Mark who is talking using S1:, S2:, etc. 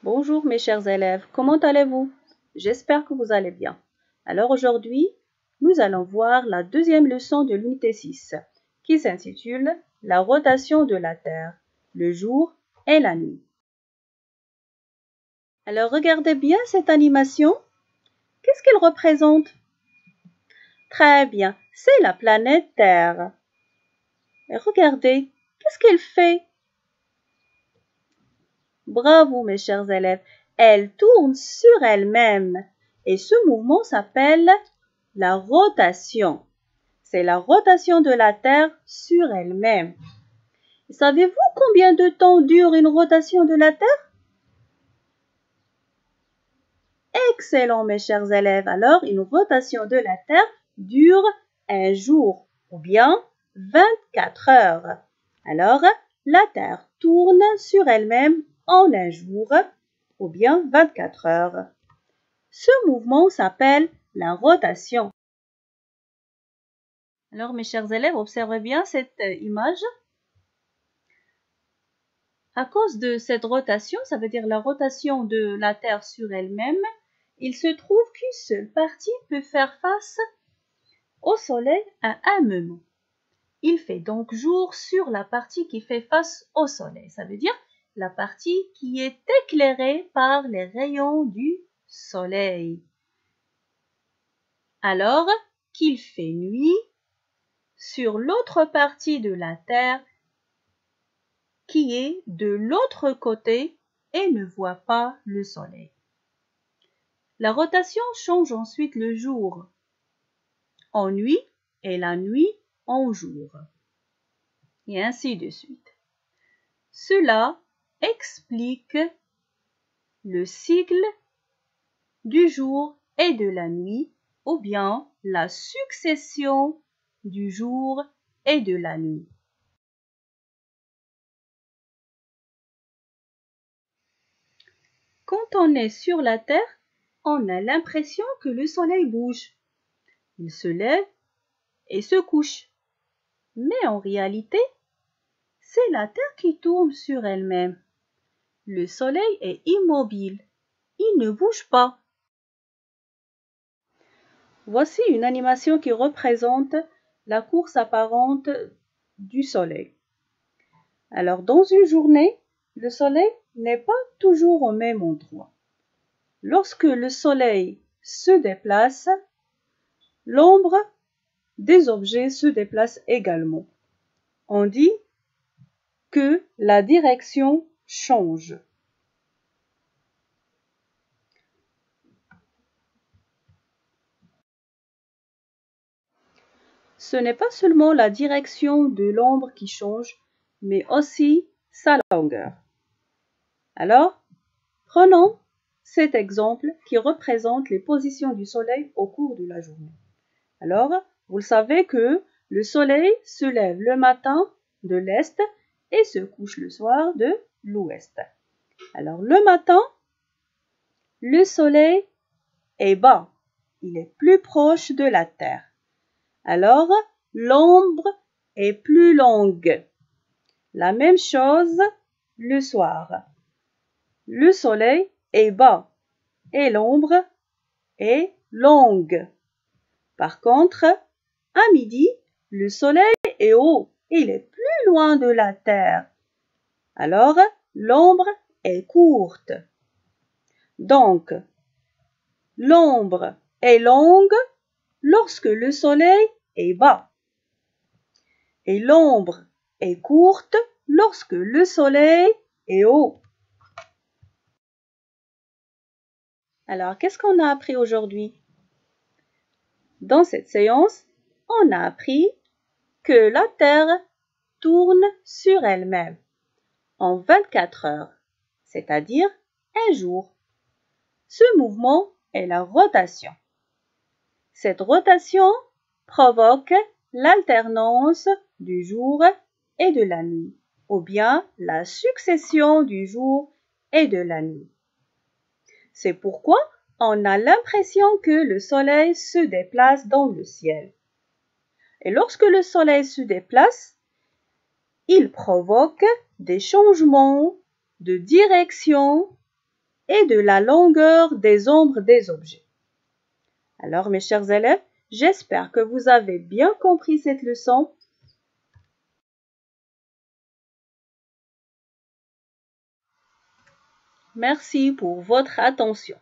S1: Bonjour mes chers élèves, comment allez-vous? J'espère que vous allez bien. Alors aujourd'hui, nous allons voir la deuxième leçon de l'unité 6 qui s'intitule « La rotation de la Terre, le jour et la nuit ». Alors regardez bien cette animation. Qu'est-ce qu'elle représente? Très bien, c'est la planète Terre. Et regardez, qu'est-ce qu'elle fait? Bravo mes chers élèves, elle tourne sur elle-même et ce mouvement s'appelle la rotation. C'est la rotation de la Terre sur elle-même. Savez-vous combien de temps dure une rotation de la Terre? Excellent mes chers élèves. Alors, une rotation de la Terre dure un jour ou bien 24 heures. Alors, la Terre tourne sur elle-même en un jour ou bien 24 heures. Ce mouvement s'appelle la rotation. Alors, mes chers élèves, observez bien cette image. À cause de cette rotation, ça veut dire la rotation de la Terre sur elle-même, il se trouve qu'une seule partie peut faire face au Soleil à un moment. Il fait donc jour sur la partie qui fait face au Soleil. Ça veut dire la partie qui est éclairée par les rayons du Soleil. Alors qu'il fait nuit sur l'autre partie de la Terre qui est de l'autre côté et ne voit pas le Soleil. La rotation change ensuite le jour en nuit et la nuit en jour. Et ainsi de suite. Cela explique le cycle du jour et de la nuit ou bien la succession du jour et de la nuit. Quand on est sur la Terre, on a l'impression que le Soleil bouge. Il se lève et se couche. Mais en réalité, c'est la Terre qui tourne sur elle-même. Le Soleil est immobile. Il ne bouge pas. Voici une animation qui représente la course apparente du Soleil. Alors, dans une journée, le Soleil n'est pas toujours au même endroit. Lorsque le Soleil se déplace, l'ombre des objets se déplace également. On dit que la direction change. Ce n'est pas seulement la direction de l'ombre qui change, mais aussi sa longueur. Alors, prenons cet exemple qui représente les positions du Soleil au cours de la journée. Alors, vous le savez que le Soleil se lève le matin de l'Est et se couche le soir de l'Ouest. Alors, le matin, le Soleil est bas. Il est plus proche de la Terre. Alors, l'ombre est plus longue. La même chose le soir. Le Soleil est bas et l'ombre est longue. Par contre, à midi, le Soleil est haut. Il est plus loin de la Terre. Alors, l'ombre est courte. Donc, l'ombre est longue lorsque le Soleil est bas. Et l'ombre est courte lorsque le Soleil est haut. Alors, qu'est-ce qu'on a appris aujourd'hui? Dans cette séance, on a appris que la Terre tourne sur elle-même en 24 heures, c'est-à-dire un jour. Ce mouvement est la rotation. Cette rotation provoque l'alternance du jour et de la nuit, ou bien la succession du jour et de la nuit. C'est pourquoi on a l'impression que le Soleil se déplace dans le ciel. Et lorsque le Soleil se déplace, il provoque des changements de direction et de la longueur des ombres des objets. Alors, mes chers élèves, j'espère que vous avez bien compris cette leçon. Merci pour votre attention.